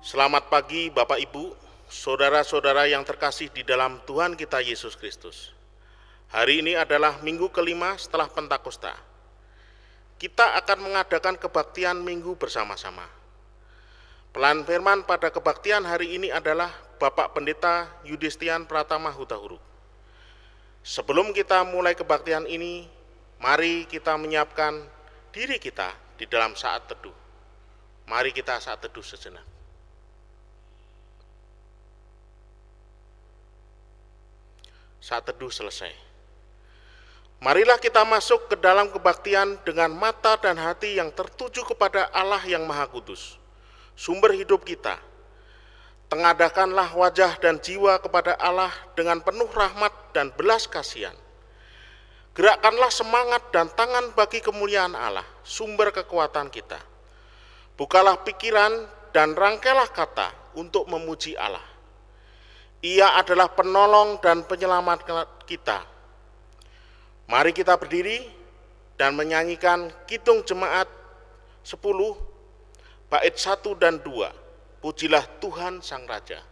Selamat pagi Bapak Ibu, saudara-saudara yang terkasih di dalam Tuhan kita Yesus Kristus. Hari ini adalah minggu kelima setelah Pentakosta. Kita akan mengadakan kebaktian minggu bersama-sama. Pelan firman pada kebaktian hari ini adalah Bapak Pendeta Yudistian Pratama Hutahuruk. Sebelum kita mulai kebaktian ini, mari kita menyiapkan diri kita di dalam saat teduh. Mari kita saat teduh sejenak. Saat teduh selesai. Marilah kita masuk ke dalam kebaktian dengan mata dan hati yang tertuju kepada Allah yang Maha Kudus, sumber hidup kita. Tengadahkanlah wajah dan jiwa kepada Allah dengan penuh rahmat dan belas kasihan. Gerakkanlah semangat dan tangan bagi kemuliaan Allah, sumber kekuatan kita. Bukalah pikiran dan rangkailah kata untuk memuji Allah. Ia adalah penolong dan penyelamat kita. Mari kita berdiri dan menyanyikan Kidung Jemaat 10, bait 1 dan 2. Pujilah Tuhan Sang Raja.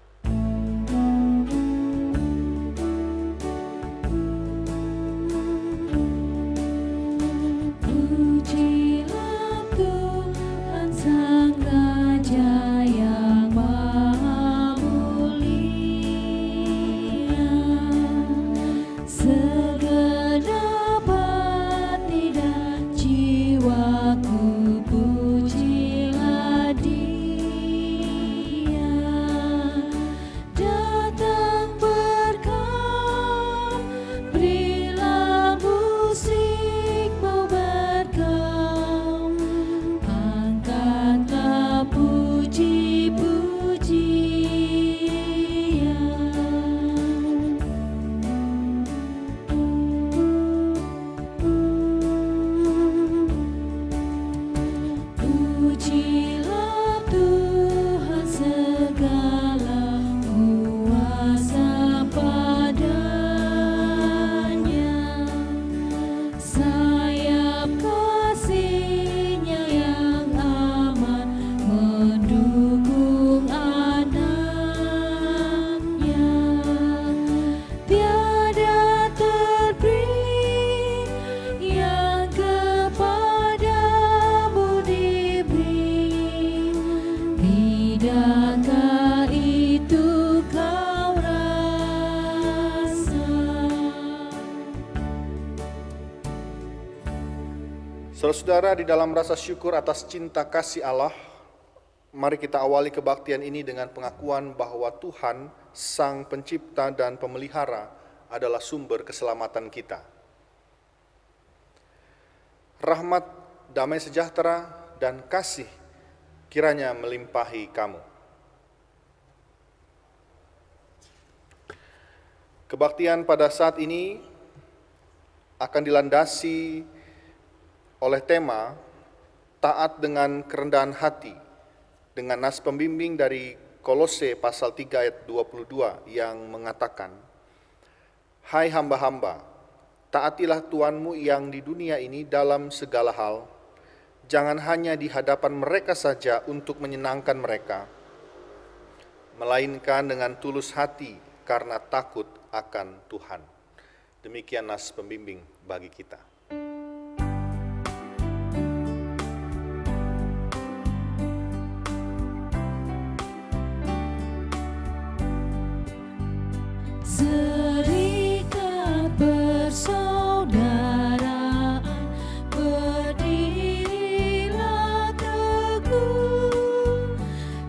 Saudara-saudara, di dalam rasa syukur atas cinta kasih Allah, mari kita awali kebaktian ini dengan pengakuan bahwa Tuhan, Sang Pencipta dan Pemelihara, adalah sumber keselamatan kita. Rahmat, damai sejahtera, dan kasih kiranya melimpahi kamu. Kebaktian pada saat ini akan dilandasi oleh tema taat dengan kerendahan hati dengan nas pembimbing dari Kolose pasal 3 ayat 22 yang mengatakan, "Hai hamba-hamba, taatilah Tuanmu yang di dunia ini dalam segala hal, jangan hanya di hadapan mereka saja untuk menyenangkan mereka, melainkan dengan tulus hati karena takut akan Tuhan." Demikian nas pembimbing bagi kita. Serikat persaudaraan, berdirilah teguh,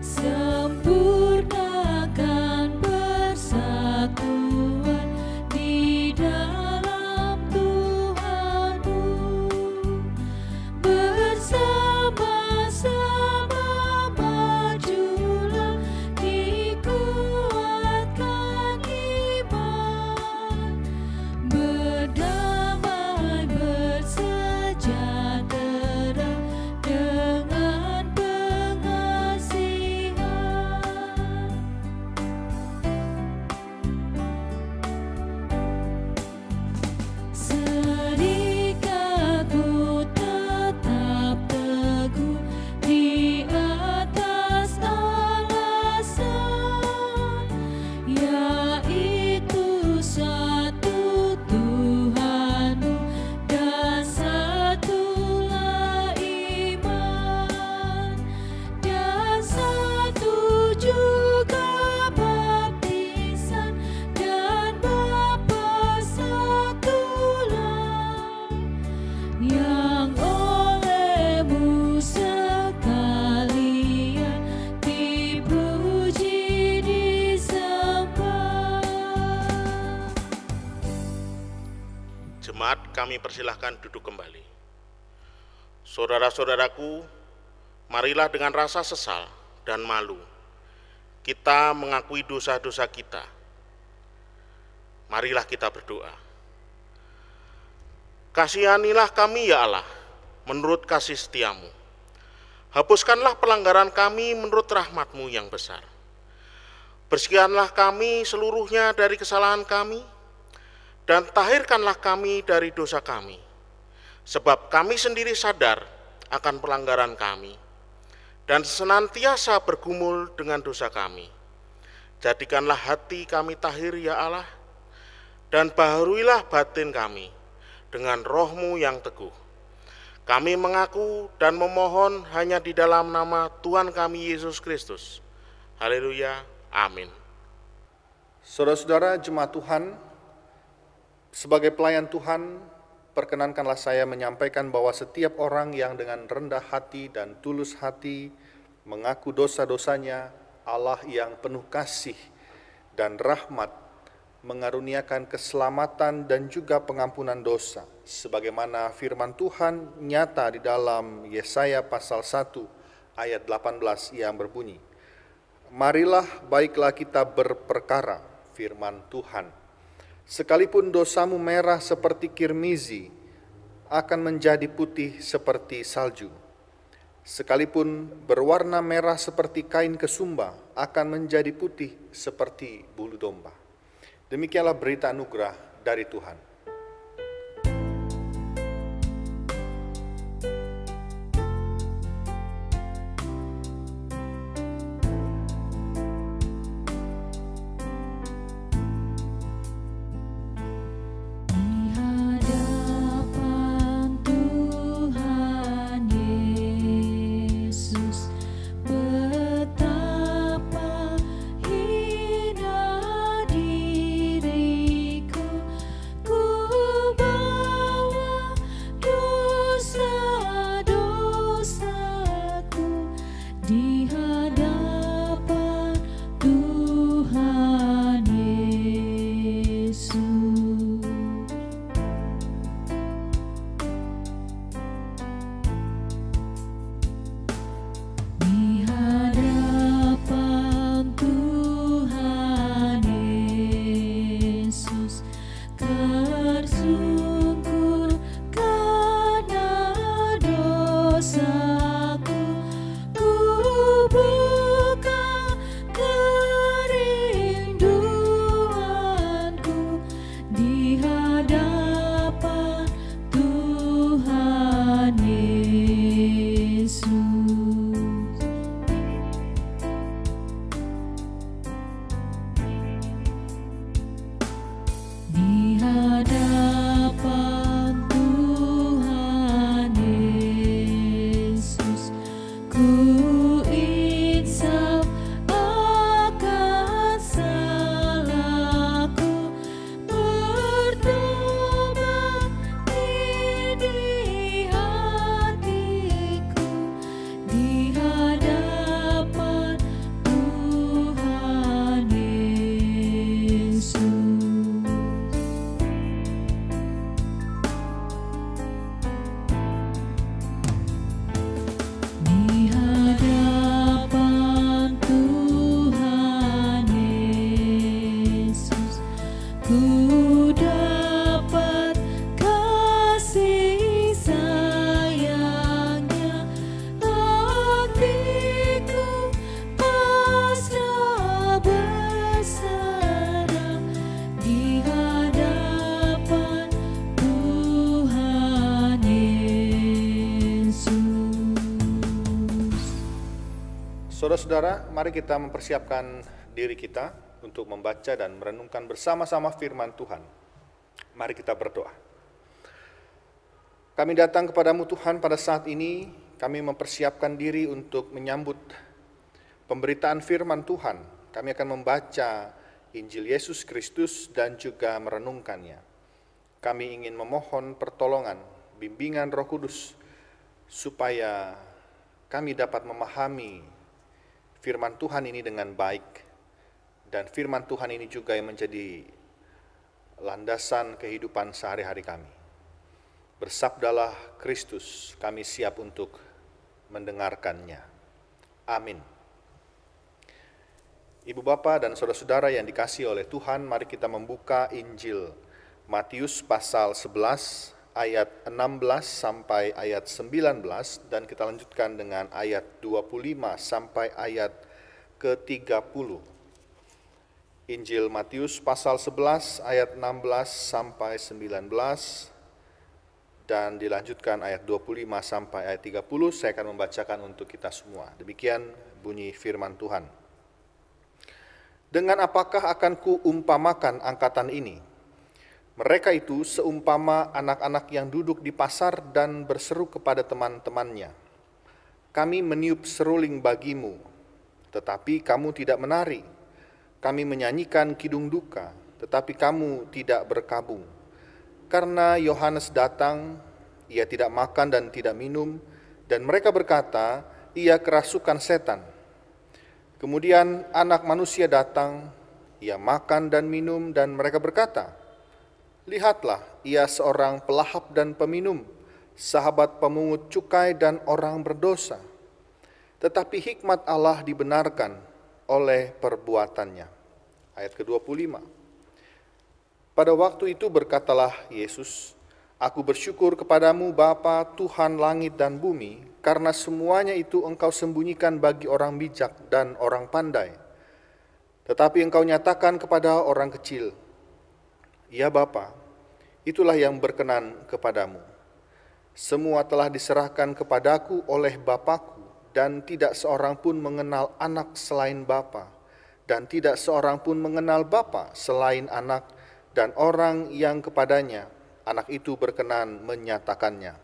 sempurnakan persatuan di dalam Tuhan kami persilahkan duduk kembali. Saudara-saudaraku, marilah dengan rasa sesal dan malu kita mengakui dosa-dosa kita. Marilah kita berdoa. Kasihanilah kami ya Allah, menurut kasih setiamu. Hapuskanlah pelanggaran kami menurut rahmat-Mu yang besar. Bersihkanlah kami seluruhnya dari kesalahan kami, dan tahirkanlah kami dari dosa kami. Sebab kami sendiri sadar akan pelanggaran kami, dan senantiasa bergumul dengan dosa kami. Jadikanlah hati kami tahir ya Allah, dan baharuilah batin kami dengan roh-Mu yang teguh. Kami mengaku dan memohon hanya di dalam nama Tuhan kami Yesus Kristus. Haleluya. Amin. Saudara-saudara jemaat Tuhan, sebagai pelayan Tuhan, perkenankanlah saya menyampaikan bahwa setiap orang yang dengan rendah hati dan tulus hati mengaku dosa-dosanya, Allah yang penuh kasih dan rahmat mengaruniakan keselamatan dan juga pengampunan dosa. Sebagaimana firman Tuhan nyata di dalam Yesaya pasal 1 ayat 18 yang berbunyi, marilah baiklah kita berperkara, firman Tuhan. Sekalipun dosamu merah seperti kirmizi, akan menjadi putih seperti salju. Sekalipun berwarna merah seperti kain kesumba, akan menjadi putih seperti bulu domba. Demikianlah berita anugerah dari Tuhan. Saudara-saudara, mari kita mempersiapkan diri kita untuk membaca dan merenungkan bersama-sama firman Tuhan. Mari kita berdoa. Kami datang kepadamu Tuhan pada saat ini, kami mempersiapkan diri untuk menyambut pemberitaan firman Tuhan. Kami akan membaca Injil Yesus Kristus dan juga merenungkannya. Kami ingin memohon pertolongan, bimbingan Roh Kudus, supaya kami dapat memahami firman Tuhan ini dengan baik, dan firman Tuhan ini juga yang menjadi landasan kehidupan sehari-hari kami. Bersabdalah Kristus, kami siap untuk mendengarkannya. Amin. Ibu bapa dan saudara-saudara yang dikasihi oleh Tuhan, mari kita membuka Injil Matius pasal 11 ayat 16 sampai ayat 19 dan kita lanjutkan dengan ayat 25 sampai ayat ke-30. Injil Matius pasal 11 ayat 16 sampai 19 dan dilanjutkan ayat 25 sampai ayat 30. Saya akan membacakan untuk kita semua. Demikian bunyi firman Tuhan. Dengan apakah akan kuumpamakan angkatan ini? Mereka itu seumpama anak-anak yang duduk di pasar dan berseru kepada teman-temannya, "Kami meniup seruling bagimu, tetapi kamu tidak menari. Kami menyanyikan kidung duka, tetapi kamu tidak berkabung. Karena Yohanes datang, ia tidak makan dan tidak minum, dan mereka berkata, ia kerasukan setan. Kemudian Anak Manusia datang, ia makan dan minum, dan mereka berkata, lihatlah, ia seorang pelahap dan peminum, sahabat pemungut cukai dan orang berdosa. Tetapi hikmat Allah dibenarkan oleh perbuatannya." Ayat ke-25. Pada waktu itu berkatalah Yesus, "Aku bersyukur kepadamu Bapa, Tuhan langit dan bumi, karena semuanya itu engkau sembunyikan bagi orang bijak dan orang pandai. Tetapi engkau nyatakan kepada orang kecil. Ya Bapa, itulah yang berkenan kepadamu. Semua telah diserahkan kepadaku oleh Bapakku, dan tidak seorang pun mengenal anak selain Bapa, dan tidak seorang pun mengenal Bapa selain anak, dan orang yang kepadanya anak itu berkenan menyatakannya.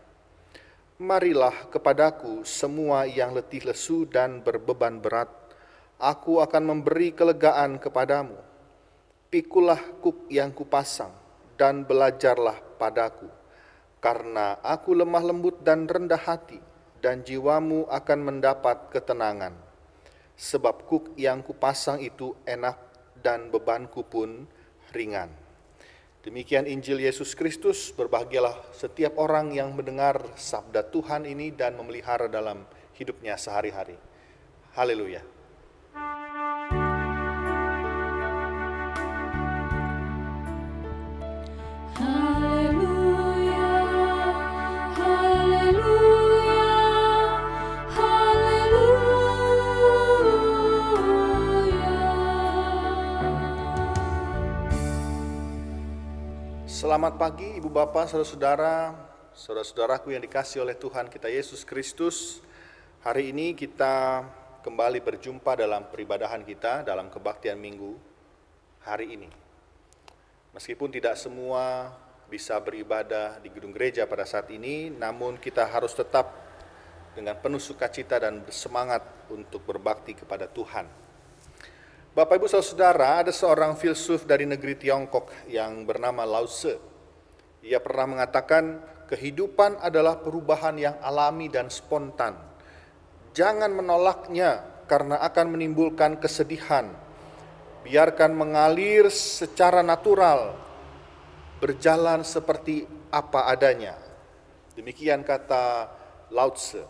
Marilah kepadaku semua yang letih lesu dan berbeban berat, aku akan memberi kelegaan kepadamu. Pikulah kuk yang kupasang dan belajarlah padaku, karena aku lemah lembut dan rendah hati, dan jiwamu akan mendapat ketenangan. Sebab kuk yang kupasang itu enak dan bebanku pun ringan." Demikian Injil Yesus Kristus. Berbahagialah setiap orang yang mendengar sabda Tuhan ini dan memelihara dalam hidupnya sehari-hari. Haleluya. Haleluya, haleluya, haleluya. Selamat pagi Ibu Bapak, Saudara-saudara, saudara-saudaraku yang dikasihi oleh Tuhan kita Yesus Kristus. Hari ini kita kembali berjumpa dalam peribadahan kita dalam kebaktian minggu hari ini. Meskipun tidak semua bisa beribadah di gedung gereja pada saat ini, namun kita harus tetap dengan penuh sukacita dan semangat untuk berbakti kepada Tuhan. Bapak Ibu Saudara, ada seorang filsuf dari negeri Tiongkok yang bernama Lao Tse. Ia pernah mengatakan, kehidupan adalah perubahan yang alami dan spontan. Jangan menolaknya karena akan menimbulkan kesedihan. Biarkan mengalir secara natural, berjalan seperti apa adanya. Demikian kata Lao Tse.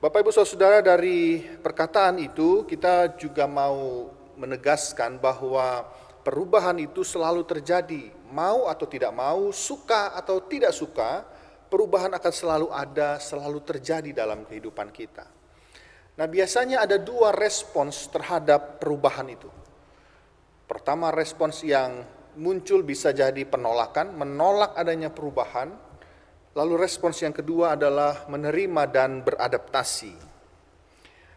Bapak Ibu Saudara, dari perkataan itu kita juga mau menegaskan bahwa perubahan itu selalu terjadi. Mau atau tidak mau, suka atau tidak suka, perubahan akan selalu ada, selalu terjadi dalam kehidupan kita. Nah, biasanya ada dua respons terhadap perubahan itu. Pertama, respons yang muncul bisa jadi penolakan, menolak adanya perubahan. Lalu respons yang kedua adalah menerima dan beradaptasi.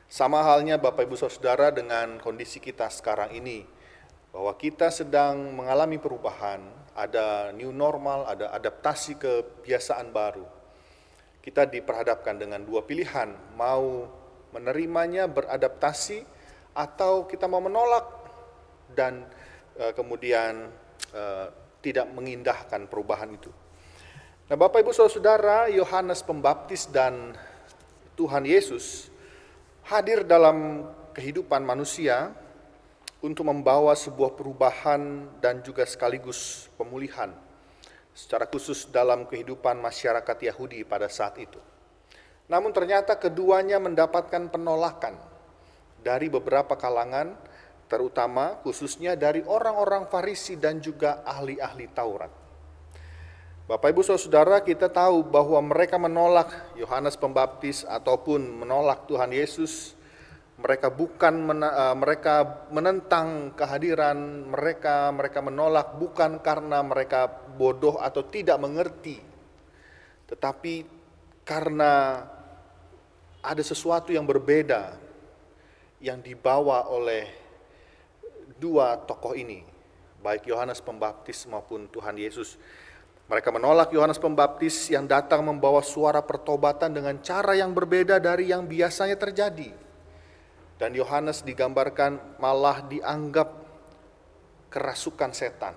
Sama halnya Bapak Ibu Saudara dengan kondisi kita sekarang ini, bahwa kita sedang mengalami perubahan, ada new normal, ada adaptasi kebiasaan baru. Kita diperhadapkan dengan dua pilihan, mau menerimanya, beradaptasi, atau kita mau menolak dan kemudian tidak mengindahkan perubahan itu. Nah, Bapak Ibu Saudara, Yohanes Pembaptis dan Tuhan Yesus hadir dalam kehidupan manusia untuk membawa sebuah perubahan dan juga sekaligus pemulihan. secara khusus dalam kehidupan masyarakat Yahudi pada saat itu. Namun ternyata keduanya mendapatkan penolakan dari beberapa kalangan, terutama khususnya dari orang-orang Farisi dan juga ahli-ahli Taurat. Bapak Ibu Saudara, kita tahu bahwa mereka menolak Yohanes Pembaptis ataupun menolak Tuhan Yesus. Mereka mereka menentang kehadiran mereka menolak bukan karena mereka bodoh atau tidak mengerti, tetapi karena ada sesuatu yang berbeda yang dibawa oleh dua tokoh ini, baik Yohanes Pembaptis maupun Tuhan Yesus. Mereka menolak Yohanes Pembaptis yang datang membawa suara pertobatan dengan cara yang berbeda dari yang biasanya terjadi. Dan Yohanes digambarkan malah dianggap kerasukan setan.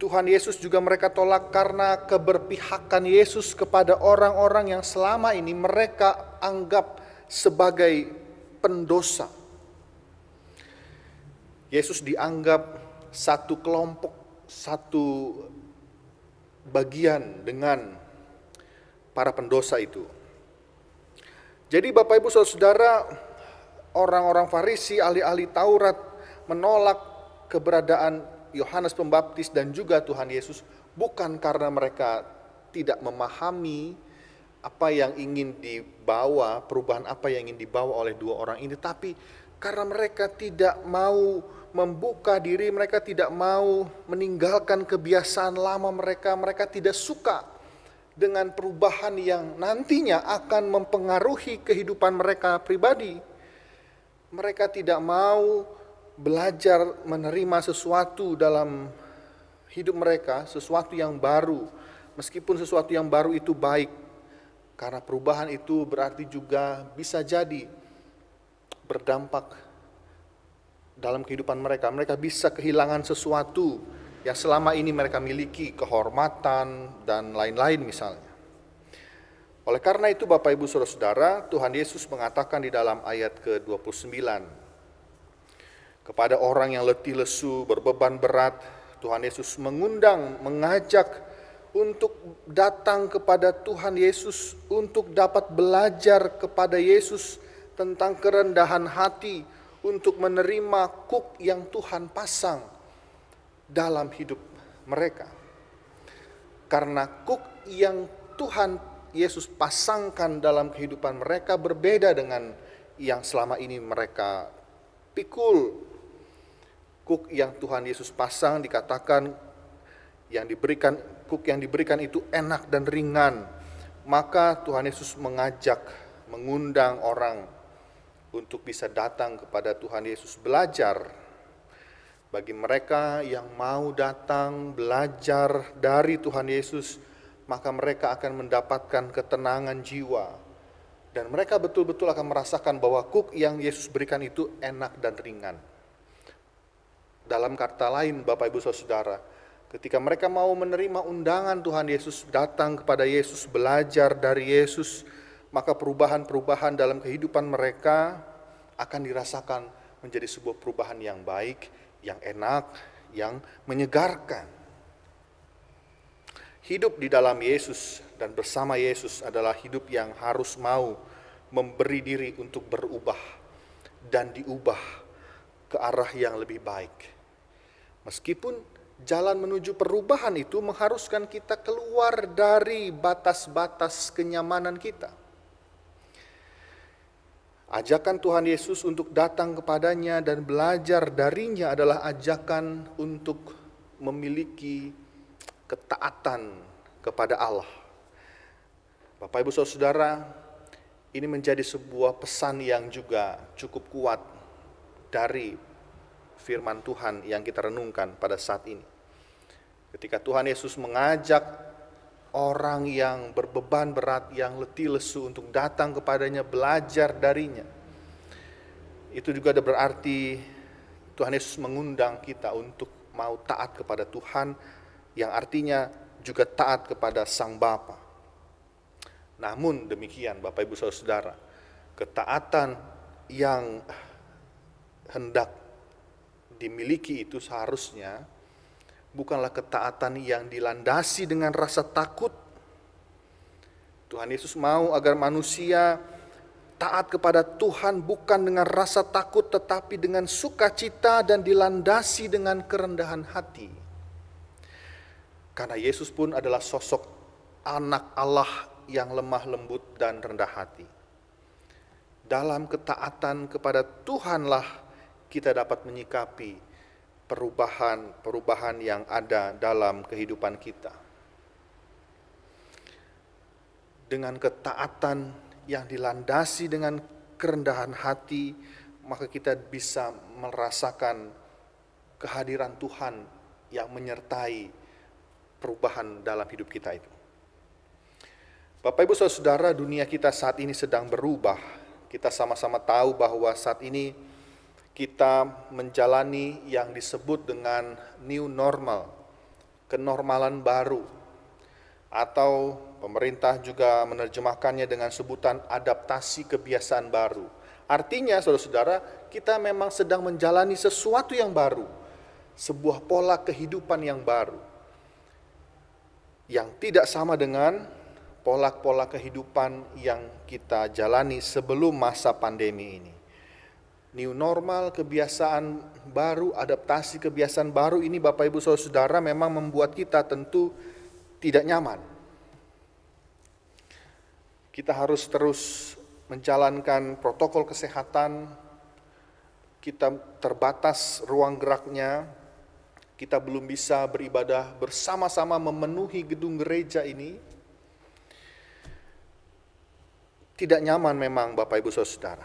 Tuhan Yesus juga mereka tolak karena keberpihakan Yesus kepada orang-orang yang selama ini mereka anggap sebagai pendosa. Yesus dianggap satu kelompok, satu bagian dengan para pendosa itu. Jadi Bapak Ibu Saudara, orang-orang Farisi, ahli-ahli Taurat menolak keberadaan Yohanes Pembaptis dan juga Tuhan Yesus bukan karena mereka tidak memahami apa yang ingin dibawa, perubahan apa yang ingin dibawa oleh dua orang ini, tapi karena mereka tidak mau membuka diri, mereka tidak mau meninggalkan kebiasaan lama mereka tidak suka dengan perubahan yang nantinya akan mempengaruhi kehidupan mereka pribadi. Mereka tidak mau belajar menerima sesuatu dalam hidup mereka, sesuatu yang baru, meskipun sesuatu yang baru itu baik, karena perubahan itu berarti juga bisa jadi berdampak dalam kehidupan mereka. Mereka bisa kehilangan sesuatu yang selama ini mereka miliki, kehormatan dan lain-lain misalnya. Oleh karena itu Bapak Ibu Saudara, Tuhan Yesus mengatakan di dalam ayat ke-29, kepada orang yang letih lesu, berbeban berat, Tuhan Yesus mengajak untuk datang kepada Tuhan Yesus, untuk dapat belajar kepada Yesus tentang kerendahan hati, untuk menerima kuk yang Tuhan pasang dalam hidup mereka. Karena kuk yang Tuhan Yesus pasangkan dalam kehidupan mereka berbeda dengan yang selama ini mereka pikul. Kuk yang Tuhan Yesus pasang dikatakan kuk yang diberikan itu enak dan ringan. Maka Tuhan Yesus mengundang orang untuk bisa datang kepada Tuhan Yesus belajar. Bagi mereka yang mau datang belajar dari Tuhan Yesus, maka mereka akan mendapatkan ketenangan jiwa. Dan mereka betul-betul akan merasakan bahwa kuk yang Yesus berikan itu enak dan ringan. Dalam kata lain Bapak Ibu Saudara, ketika mereka mau menerima undangan Tuhan Yesus, datang kepada Yesus, belajar dari Yesus, maka perubahan-perubahan dalam kehidupan mereka akan dirasakan menjadi sebuah perubahan yang baik, yang enak, yang menyegarkan. Hidup di dalam Yesus dan bersama Yesus adalah hidup yang harus mau memberi diri untuk berubah dan diubah ke arah yang lebih baik. Meskipun jalan menuju perubahan itu mengharuskan kita keluar dari batas-batas kenyamanan kita. Ajakan Tuhan Yesus untuk datang kepadanya dan belajar darinya adalah ajakan untuk memiliki ketaatan kepada Allah. Bapak Ibu Saudara, ini menjadi sebuah pesan yang juga cukup kuat dari firman Tuhan yang kita renungkan pada saat ini. Ketika Tuhan Yesus mengajak orang yang berbeban berat, yang letih lesu untuk datang kepadanya, belajar darinya, itu juga ada berarti Tuhan Yesus mengundang kita untuk mau taat kepada Tuhan, yang artinya juga taat kepada Sang Bapa. Namun demikian Bapak Ibu Saudara, ketaatan yang hendak dimiliki itu seharusnya bukanlah ketaatan yang dilandasi dengan rasa takut. Tuhan Yesus mau agar manusia taat kepada Tuhan bukan dengan rasa takut, tetapi dengan sukacita dan dilandasi dengan kerendahan hati. Karena Yesus pun adalah sosok anak Allah yang lemah lembut dan rendah hati. Dalam ketaatan kepada Tuhanlah kita dapat menyikapi perubahan yang ada dalam kehidupan kita. Dengan ketaatan yang dilandasi dengan kerendahan hati, maka kita bisa merasakan kehadiran Tuhan yang menyertai perubahan dalam hidup kita itu. Bapak Ibu Saudara, dunia kita saat ini sedang berubah. Kita sama-sama tahu bahwa saat ini kita menjalani yang disebut dengan new normal, kenormalan baru, atau pemerintah juga menerjemahkannya dengan sebutan adaptasi kebiasaan baru. Artinya, saudara-saudara, kita memang sedang menjalani sesuatu yang baru, sebuah pola kehidupan yang baru, yang tidak sama dengan pola-pola kehidupan yang kita jalani sebelum masa pandemi ini. New normal, kebiasaan baru, adaptasi kebiasaan baru ini, Bapak Ibu Saudara, memang membuat kita tentu tidak nyaman. Kita harus terus menjalankan protokol kesehatan, kita terbatas ruang geraknya, kita belum bisa beribadah bersama-sama memenuhi gedung gereja ini. Tidak nyaman memang Bapak Ibu Saudara.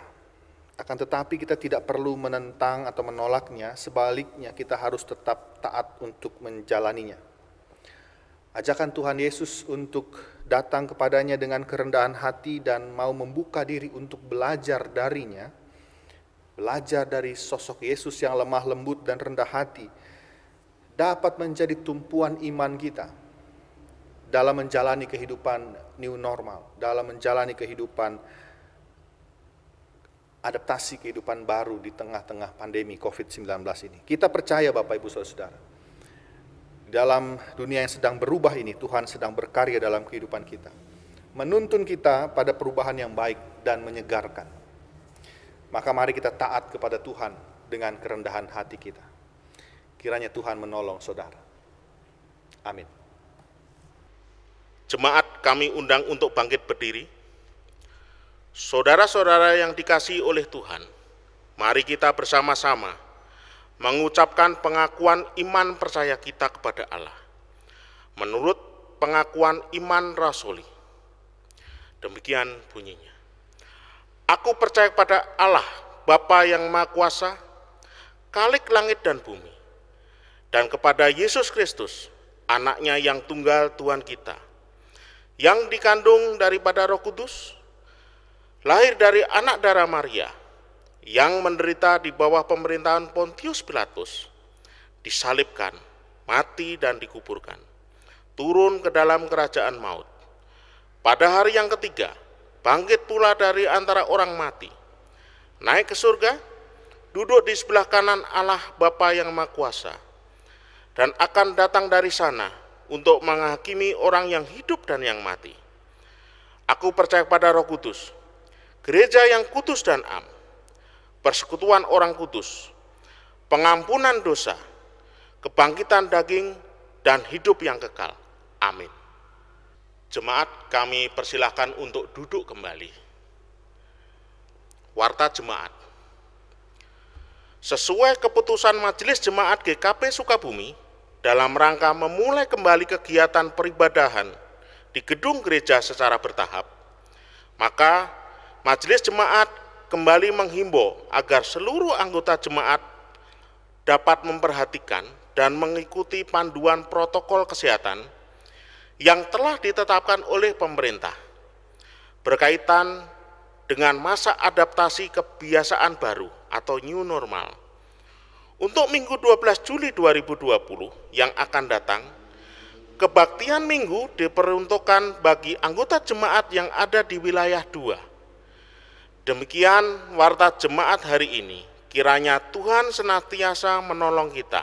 Akan tetapi kita tidak perlu menentang atau menolaknya, sebaliknya kita harus tetap taat untuk menjalaninya. Ajakan Tuhan Yesus untuk datang kepadanya dengan kerendahan hati dan mau membuka diri untuk belajar darinya, belajar dari sosok Yesus yang lemah lembut dan rendah hati, dapat menjadi tumpuan iman kita dalam menjalani kehidupan new normal, dalam menjalani kehidupan adaptasi kehidupan baru di tengah-tengah pandemi COVID-19 ini. Kita percaya Bapak Ibu Saudara, dalam dunia yang sedang berubah ini, Tuhan sedang berkarya dalam kehidupan kita, menuntun kita pada perubahan yang baik dan menyegarkan. Maka mari kita taat kepada Tuhan dengan kerendahan hati kita. Kiranya Tuhan menolong saudara. Amin. Jemaat kami undang untuk bangkit berdiri. Saudara-saudara yang dikasihi oleh Tuhan, mari kita bersama-sama mengucapkan pengakuan iman percaya kita kepada Allah. Menurut pengakuan iman rasuli, demikian bunyinya. Aku percaya kepada Allah, Bapa yang Maha Kuasa, Khalik langit dan bumi, dan kepada Yesus Kristus, Anaknya yang tunggal Tuhan kita, yang dikandung daripada Roh Kudus, lahir dari anak darah Maria, yang menderita di bawah pemerintahan Pontius Pilatus, disalibkan, mati dan dikuburkan, turun ke dalam kerajaan maut. Pada hari yang ketiga, bangkit pula dari antara orang mati, naik ke surga, duduk di sebelah kanan Allah Bapa yang Maha Kuasa, dan akan datang dari sana untuk menghakimi orang yang hidup dan yang mati. Aku percaya pada Roh Kudus, gereja yang kudus dan am, persekutuan orang kudus, pengampunan dosa, kebangkitan daging, dan hidup yang kekal. Amin. Jemaat kami persilahkan untuk duduk kembali. Warta Jemaat. Sesuai keputusan Majelis Jemaat GKP Sukabumi, dalam rangka memulai kembali kegiatan peribadahan di gedung gereja secara bertahap, maka Majelis Jemaat kembali menghimbau agar seluruh anggota jemaat dapat memperhatikan dan mengikuti panduan protokol kesehatan yang telah ditetapkan oleh pemerintah berkaitan dengan masa adaptasi kebiasaan baru atau new normal. Untuk Minggu 12 Juli 2020 yang akan datang, kebaktian Minggu diperuntukkan bagi anggota jemaat yang ada di wilayah 2. Demikian warta jemaat hari ini. Kiranya Tuhan senantiasa menolong kita.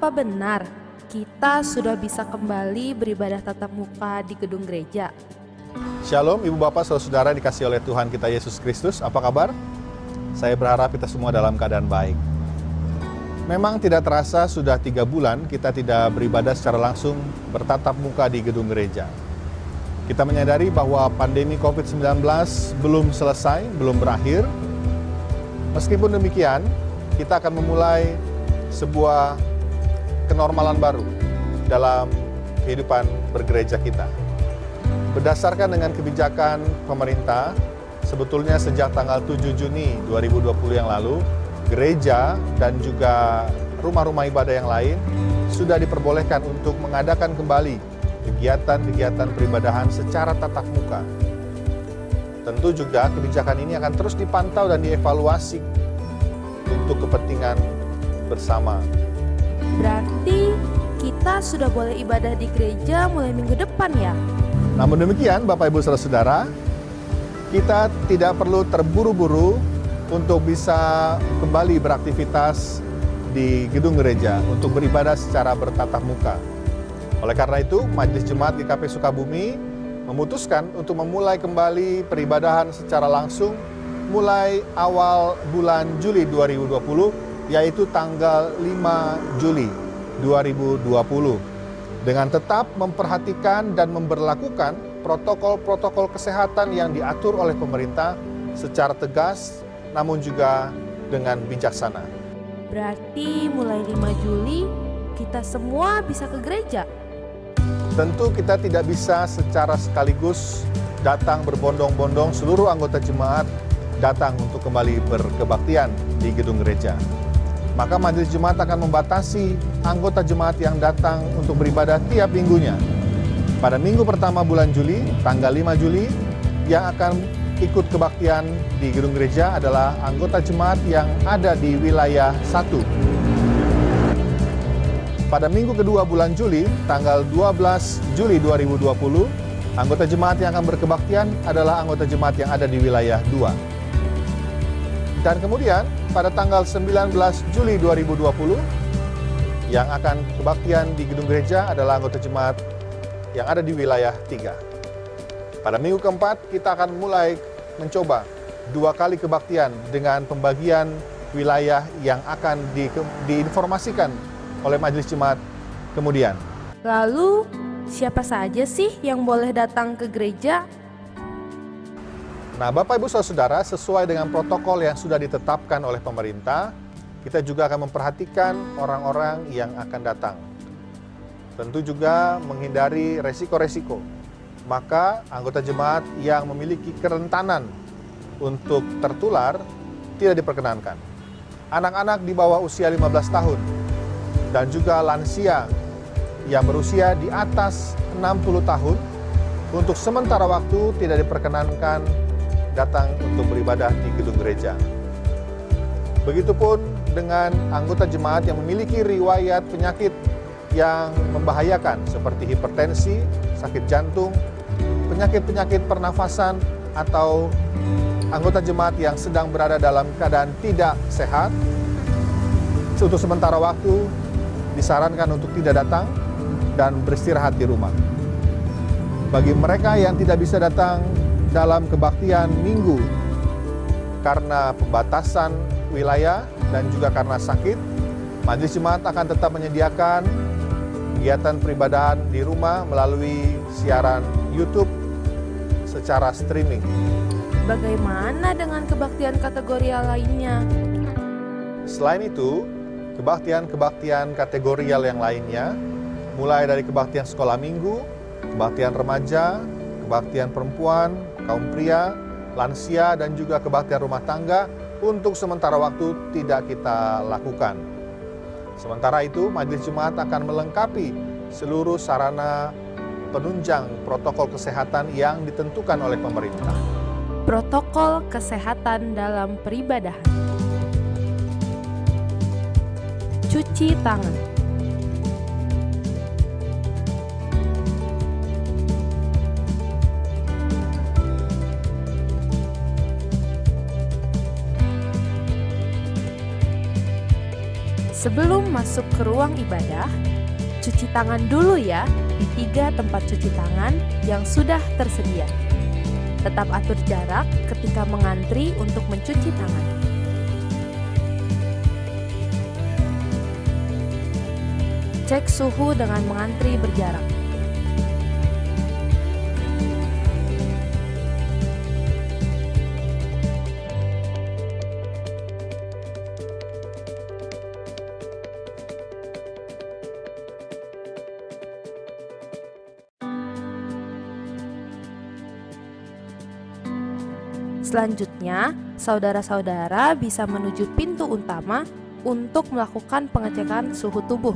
Apa benar kita sudah bisa kembali beribadah tatap muka di gedung gereja? Shalom Ibu Bapak Saudara dikasih oleh Tuhan kita Yesus Kristus. Apa kabar? Saya berharap kita semua dalam keadaan baik. Memang tidak terasa sudah 3 bulan kita tidak beribadah secara langsung bertatap muka di gedung gereja. Kita menyadari bahwa pandemi COVID-19 belum selesai, belum berakhir. Meskipun demikian, kita akan memulai sebuah kenormalan baru dalam kehidupan bergereja kita. Berdasarkan dengan kebijakan pemerintah, sebetulnya sejak tanggal 7 Juni 2020 yang lalu, gereja dan juga rumah-rumah ibadah yang lain sudah diperbolehkan untuk mengadakan kembali kegiatan-kegiatan peribadahan secara tatap muka. Tentu juga kebijakan ini akan terus dipantau dan dievaluasi untuk kepentingan bersama. Berarti kita sudah boleh ibadah di gereja mulai minggu depan ya? Namun demikian, Bapak Ibu Saudara, kita tidak perlu terburu-buru untuk bisa kembali beraktivitas di gedung gereja untuk beribadah secara bertatap muka. Oleh karena itu, Majelis Jemaat GKP Sukabumi memutuskan untuk memulai kembali peribadahan secara langsung mulai awal bulan Juli 2020, yaitu tanggal 5 Juli 2020, dengan tetap memperhatikan dan memberlakukan protokol-protokol kesehatan yang diatur oleh pemerintah secara tegas, namun juga dengan bijaksana. Berarti mulai 5 Juli kita semua bisa ke gereja? Tentu kita tidak bisa secara sekaligus datang berbondong-bondong seluruh anggota jemaat datang untuk kembali berkebaktian di gedung gereja. Maka majelis jemaat akan membatasi anggota jemaat yang datang untuk beribadah tiap minggunya. Pada minggu pertama bulan Juli, tanggal 5 Juli, yang akan ikut kebaktian di gedung gereja adalah anggota jemaat yang ada di wilayah 1. Pada minggu kedua bulan Juli, tanggal 12 Juli 2020, anggota jemaat yang akan berkebaktian adalah anggota jemaat yang ada di wilayah 2. Dan kemudian pada tanggal 19 Juli 2020, yang akan kebaktian di gedung gereja adalah anggota jemaat yang ada di wilayah 3. Pada minggu keempat, kita akan mulai mencoba 2 kali kebaktian dengan pembagian wilayah yang akan diinformasikan oleh majelis jemaat kemudian. Lalu, siapa saja sih yang boleh datang ke gereja? Nah, Bapak Ibu Saudara, sesuai dengan protokol yang sudah ditetapkan oleh pemerintah, kita juga akan memperhatikan orang-orang yang akan datang. Tentu juga menghindari resiko-resiko. Maka anggota jemaat yang memiliki kerentanan untuk tertular tidak diperkenankan. Anak-anak di bawah usia 15 tahun dan juga lansia yang berusia di atas 60 tahun untuk sementara waktu tidak diperkenankan datang untuk beribadah di gedung gereja. Begitupun dengan anggota jemaat yang memiliki riwayat penyakit yang membahayakan seperti hipertensi, sakit jantung, penyakit-penyakit pernafasan, atau anggota jemaat yang sedang berada dalam keadaan tidak sehat, untuk sementara waktu disarankan untuk tidak datang dan beristirahat di rumah. Bagi mereka yang tidak bisa datang dalam kebaktian minggu karena pembatasan wilayah dan juga karena sakit, majelis jemaat akan tetap menyediakan kegiatan peribadahan di rumah melalui siaran YouTube secara streaming. Bagaimana dengan kebaktian kategorial lainnya? Selain itu, kebaktian-kebaktian kategorial yang lainnya, mulai dari kebaktian sekolah minggu, kebaktian remaja, kebaktian perempuan, kaum pria, lansia, dan juga kebaktian rumah tangga, untuk sementara waktu tidak kita lakukan. Sementara itu, majelis jemaat akan melengkapi seluruh sarana penunjang protokol kesehatan yang ditentukan oleh pemerintah. Protokol kesehatan dalam peribadahan. Cuci tangan. Sebelum masuk ke ruang ibadah, cuci tangan dulu ya di 3 tempat cuci tangan yang sudah tersedia. Tetap atur jarak ketika mengantri untuk mencuci tangan. Cek suhu dengan mengantri berjarak. Selanjutnya, saudara-saudara bisa menuju pintu utama untuk melakukan pengecekan suhu tubuh.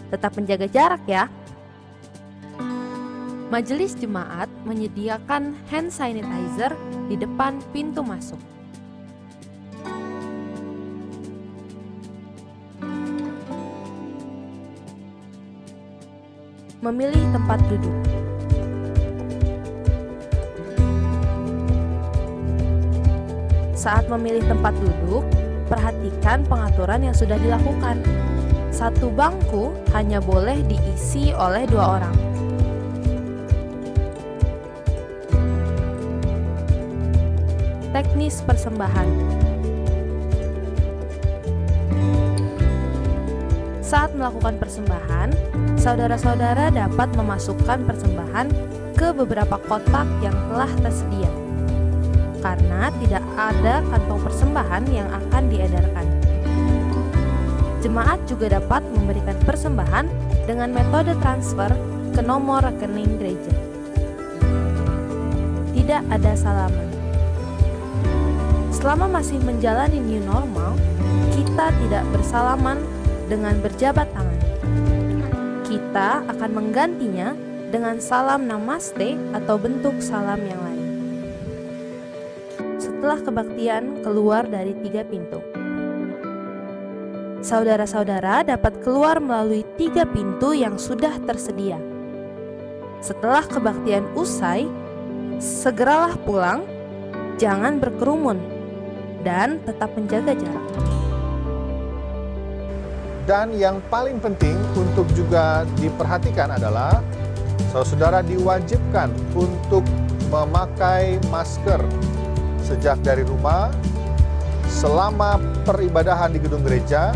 Tetap menjaga jarak ya. Majelis jemaat menyediakan hand sanitizer di depan pintu masuk. Memilih tempat duduk. Saat memilih tempat duduk, perhatikan pengaturan yang sudah dilakukan. Satu bangku hanya boleh diisi oleh 2 orang. Teknis persembahan. Saat melakukan persembahan, saudara-saudara dapat memasukkan persembahan ke beberapa kotak yang telah tersedia, karena tidak ada kantong persembahan yang akan diedarkan. Jemaat juga dapat memberikan persembahan dengan metode transfer ke nomor rekening gereja. Tidak ada salaman. Selama masih menjalani new normal, kita tidak bersalaman dengan berjabat tangan. Kita akan menggantinya dengan salam namaste atau bentuk salam yang lain. Setelah kebaktian keluar dari 3 pintu. Saudara-saudara dapat keluar melalui 3 pintu yang sudah tersedia. Setelah kebaktian usai, segeralah pulang, jangan berkerumun, dan tetap menjaga jarak. Dan yang paling penting untuk juga diperhatikan adalah saudara diwajibkan untuk memakai masker sejak dari rumah, selama peribadahan di gedung gereja,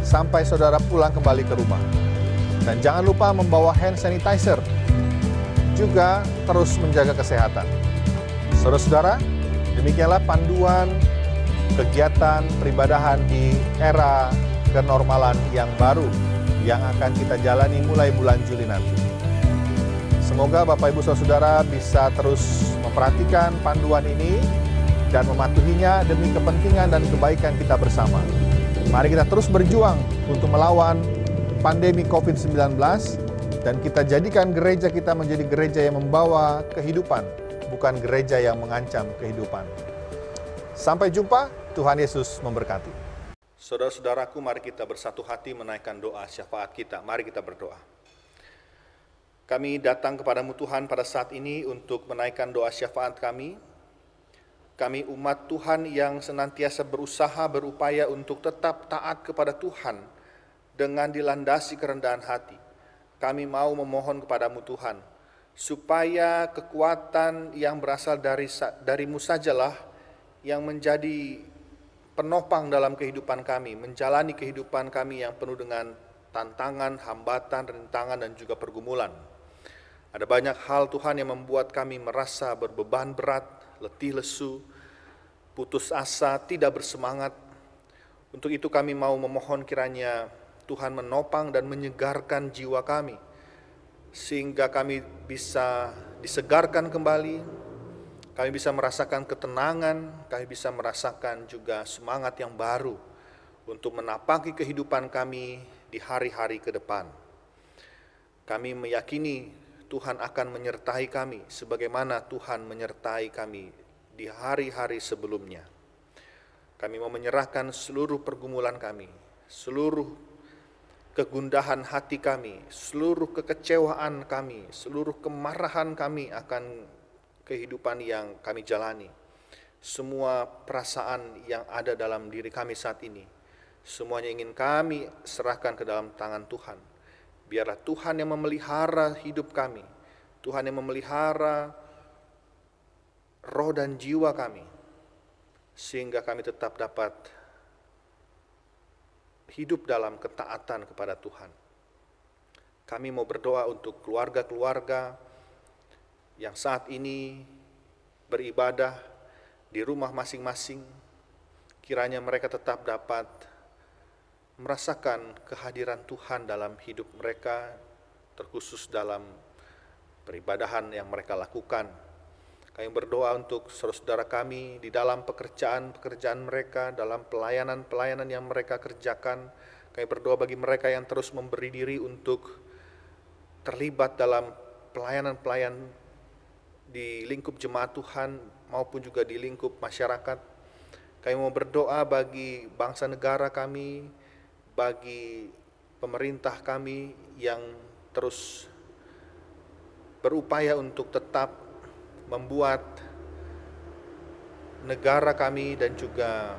sampai saudara pulang kembali ke rumah. Dan jangan lupa membawa hand sanitizer, juga terus menjaga kesehatan. Saudara-saudara, demikianlah panduan kegiatan peribadahan di era kenormalan yang baru yang akan kita jalani mulai bulan Juli nanti. Semoga Bapak Ibu Saudara bisa terus memperhatikan panduan ini dan mematuhinya demi kepentingan dan kebaikan kita bersama. Mari kita terus berjuang untuk melawan pandemi COVID-19 dan kita jadikan gereja kita menjadi gereja yang membawa kehidupan, bukan gereja yang mengancam kehidupan. Sampai jumpa, Tuhan Yesus memberkati. Saudara-saudaraku, mari kita bersatu hati menaikkan doa syafaat kita. Mari kita berdoa. Kami datang kepadamu Tuhan pada saat ini untuk menaikkan doa syafaat kami. Kami umat Tuhan yang senantiasa berusaha berupaya untuk tetap taat kepada Tuhan dengan dilandasi kerendahan hati. Kami mau memohon kepadamu Tuhan, supaya kekuatan yang berasal darimu sajalah yang menjadi penopang dalam kehidupan kami, menjalani kehidupan kami yang penuh dengan tantangan, hambatan, rintangan, dan juga pergumulan. Ada banyak hal Tuhan yang membuat kami merasa berbeban berat, letih lesu, putus asa, tidak bersemangat. Untuk itu kami mau memohon kiranya Tuhan menopang dan menyegarkan jiwa kami, sehingga kami bisa disegarkan kembali, kami bisa merasakan ketenangan, kami bisa merasakan juga semangat yang baru untuk menapaki kehidupan kami di hari-hari ke depan. Kami meyakini Tuhan akan menyertai kami sebagaimana Tuhan menyertai kami di hari-hari sebelumnya. Kami mau menyerahkan seluruh pergumulan kami, seluruh kegundahan hati kami, seluruh kekecewaan kami, seluruh kemarahan kami akan kehidupan yang kami jalani. Semua perasaan yang ada dalam diri kami saat ini, Semuanya ingin kami serahkan ke dalam tangan Tuhan. Biarlah Tuhan yang memelihara hidup kami, Tuhan yang memelihara roh dan jiwa kami, sehingga kami tetap dapat hidup dalam ketaatan kepada Tuhan. Kami mau berdoa untuk keluarga-keluarga yang saat ini beribadah di rumah masing-masing. Kiranya mereka tetap dapat merasakan kehadiran Tuhan dalam hidup mereka, terkhusus dalam peribadahan yang mereka lakukan. Kami berdoa untuk saudara-saudara kami di dalam pekerjaan-pekerjaan mereka, dalam pelayanan-pelayanan yang mereka kerjakan. Kami berdoa bagi mereka yang terus memberi diri untuk terlibat dalam pelayanan-pelayanan di lingkup jemaat Tuhan maupun juga di lingkup masyarakat. Kami mau berdoa bagi bangsa negara kami, bagi pemerintah kami yang terus berupaya untuk tetap membuat negara kami dan juga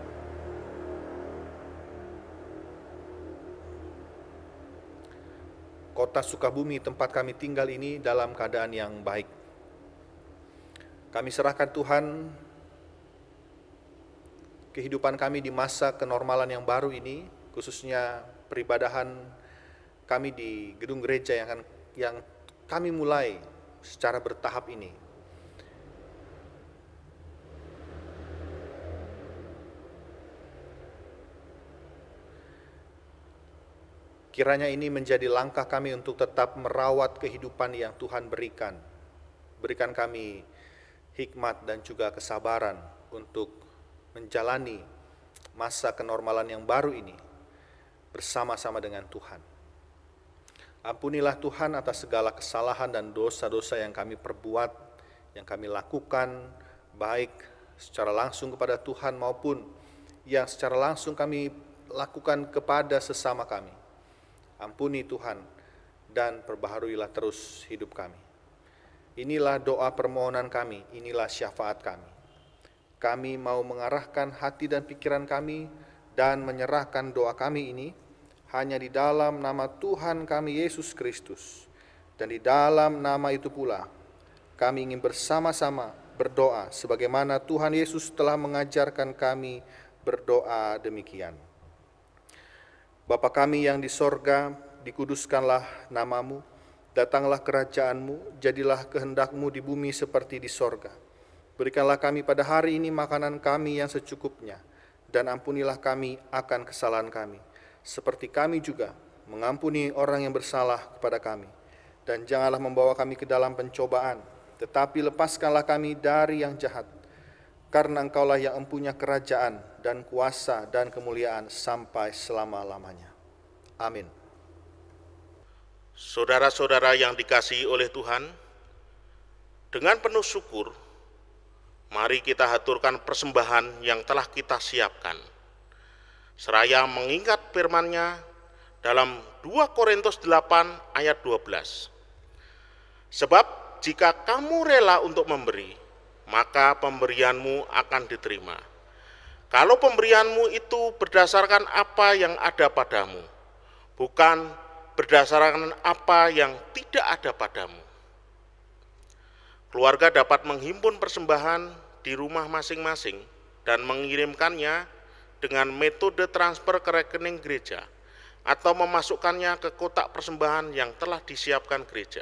kota Sukabumi tempat kami tinggal ini dalam keadaan yang baik. Kami serahkan Tuhan kehidupan kami di masa kenormalan yang baru ini, khususnya peribadahan kami di gedung gereja yang kami mulai secara bertahap ini. Kiranya ini menjadi langkah kami untuk tetap merawat kehidupan yang Tuhan berikan. Berikan kami hikmat dan juga kesabaran untuk menjalani masa kenormalan yang baru ini bersama-sama dengan Tuhan. Ampunilah Tuhan atas segala kesalahan dan dosa-dosa yang kami perbuat, yang kami lakukan, baik secara langsung kepada Tuhan maupun yang secara langsung kami lakukan kepada sesama kami. Ampuni Tuhan dan perbaharuilah terus hidup kami. Inilah doa permohonan kami, inilah syafaat kami. Kami mau mengarahkan hati dan pikiran kami dan menyerahkan doa kami ini hanya di dalam nama Tuhan kami Yesus Kristus. Dan di dalam nama itu pula kami ingin bersama-sama berdoa sebagaimana Tuhan Yesus telah mengajarkan kami berdoa demikian. Bapa kami yang di sorga, dikuduskanlah namamu, datanglah kerajaanmu, jadilah kehendak-Mu di bumi seperti di sorga. Berikanlah kami pada hari ini makanan kami yang secukupnya, dan ampunilah kami akan kesalahan kami, seperti kami juga mengampuni orang yang bersalah kepada kami. Dan janganlah membawa kami ke dalam pencobaan, tetapi lepaskanlah kami dari yang jahat, karena Engkaulah yang empunya kerajaan dan kuasa dan kemuliaan sampai selama-lamanya. Amin. Saudara-saudara yang dikasihi oleh Tuhan, dengan penuh syukur, mari kita haturkan persembahan yang telah kita siapkan. Seraya mengingat firman-Nya dalam 2 Korintus 8 ayat 12. Sebab jika kamu rela untuk memberi, maka pemberianmu akan diterima. Kalau pemberianmu itu berdasarkan apa yang ada padamu, bukan berdasarkan apa yang tidak ada padamu. Keluarga dapat menghimpun persembahan di rumah masing-masing dan mengirimkannya dengan metode transfer ke rekening gereja atau memasukkannya ke kotak persembahan yang telah disiapkan gereja.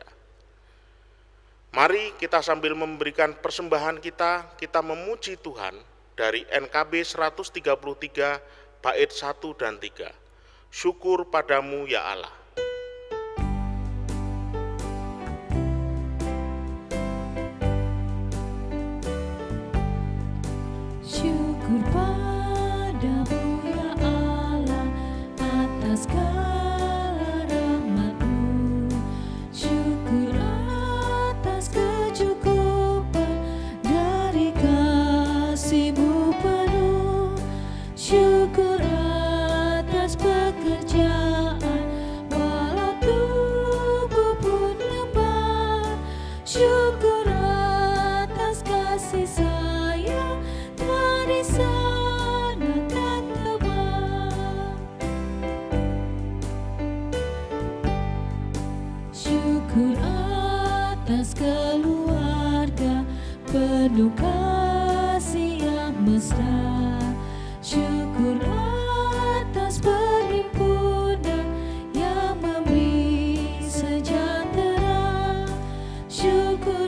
Mari kita sambil memberikan persembahan kita memuji Tuhan dari NKB 133 bait 1 dan 3. Syukur padamu ya Allah. Syukur padamu ya Allah atas segala rahmat-Mu. Syukur atas kecukupan dari kasih-Mu penuh. Syukur atas pekerjaan penuh kasih yang mesra. Syukur atas perhimpunan yang memberi sejahtera. Syukur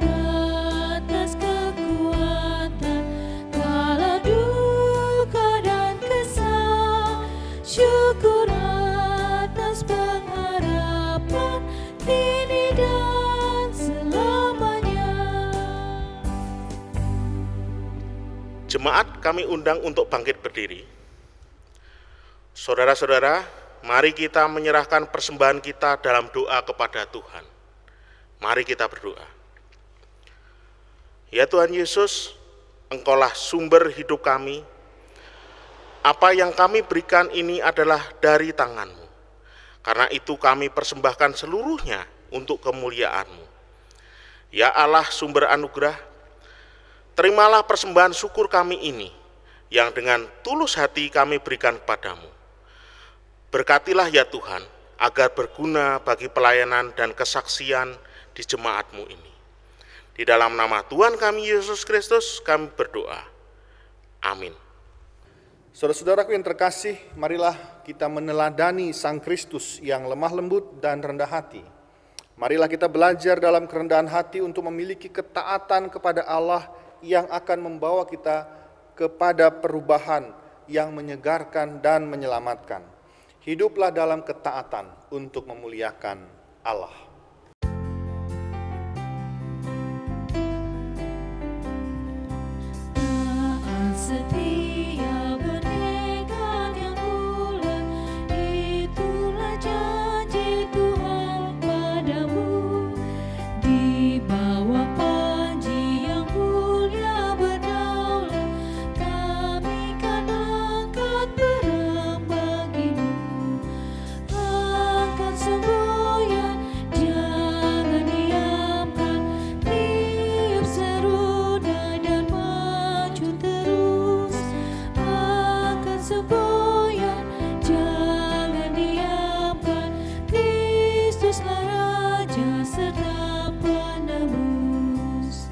atas kekuatan kala duka dan kesal. Syukur atas pengharapan kini dan selamanya. Jemaat kami undang untuk bangkit berdiri. Saudara-saudara, mari kita menyerahkan persembahan kita dalam doa kepada Tuhan. Mari kita berdoa. Ya Tuhan Yesus, Engkaulah sumber hidup kami. Apa yang kami berikan ini adalah dari tangan-Mu. Karena itu kami persembahkan seluruhnya untuk kemuliaan-Mu. Ya Allah sumber anugerah, terimalah persembahan syukur kami ini, yang dengan tulus hati kami berikan kepadamu. Berkatilah ya Tuhan, agar berguna bagi pelayanan dan kesaksian di jemaat-Mu ini. Di dalam nama Tuhan kami Yesus Kristus kami berdoa. Amin. Saudara-saudaraku yang terkasih, marilah kita meneladani Sang Kristus yang lemah lembut dan rendah hati. Marilah kita belajar dalam kerendahan hati untuk memiliki ketaatan kepada Allah yang akan membawa kita kepada perubahan yang menyegarkan dan menyelamatkan. Hiduplah dalam ketaatan untuk memuliakan Allah. Taat setia bertekad yang bulat, itulah janji Tuhan padamu. Di bawah panji yang mulia berdaulat, kami kan angkat perang bagimu. Angkat semboyan, jangan diamkan, tiup seru dan maju terus. Angkat semboyan, jangan diamkan, Kristuslah Raja serta penebus.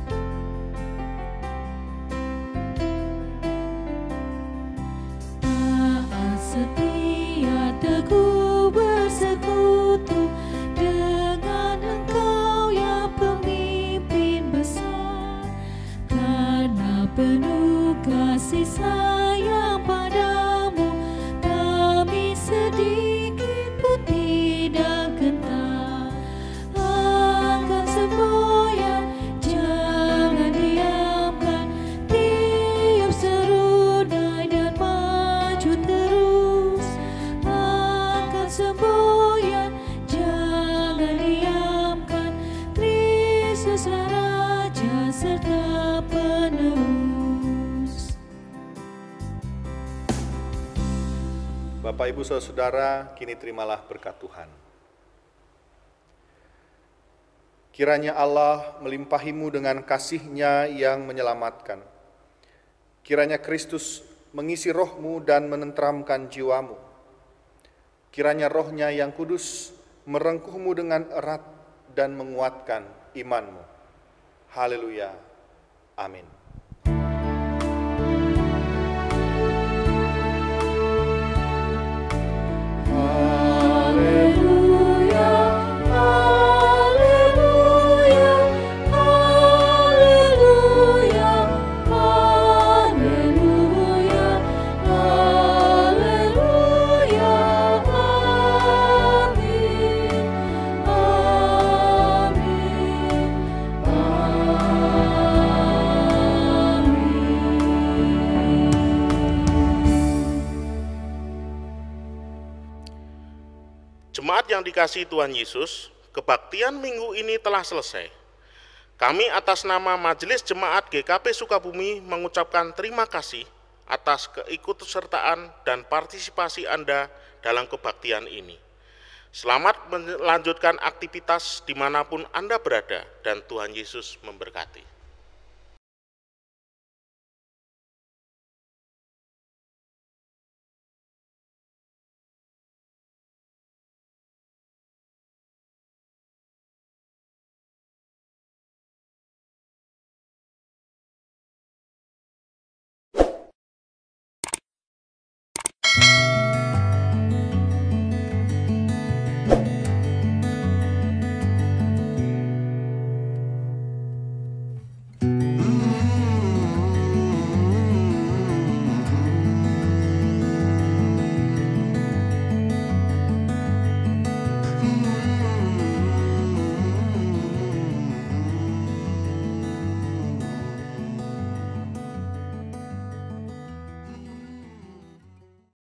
Taat setia teguh bersekutu dengan Engkau ya pemimpin besar. Karena penuh kasih sayang padamu, kami sedikit pun tidak gentar. Angkat semboyan, jangan diamkan, tiup seru dan maju terus. Angkat semboyan, jangan diamkan, Kristuslah Raja serta penebus. Bapak, Ibu, Saudara-saudara, kini terimalah berkat Tuhan. Kiranya Allah melimpahimu dengan kasih-Nya yang menyelamatkan. Kiranya Kristus mengisi rohmu dan menenteramkan jiwamu. Kiranya Roh-Nya yang kudus merengkuhmu dengan erat dan menguatkan imanmu. Haleluya. Amin. Haleluya, haleluya, haleluya, haleluya, haleluya, amin, amin, Jemaat yang dikasihi Tuhan Yesus, kebaktian minggu ini telah selesai. Kami atas nama Majelis Jemaat GKP Sukabumi mengucapkan terima kasih atas keikutsertaan dan partisipasi Anda dalam kebaktian ini. Selamat melanjutkan aktivitas dimanapun Anda berada dan Tuhan Yesus memberkati.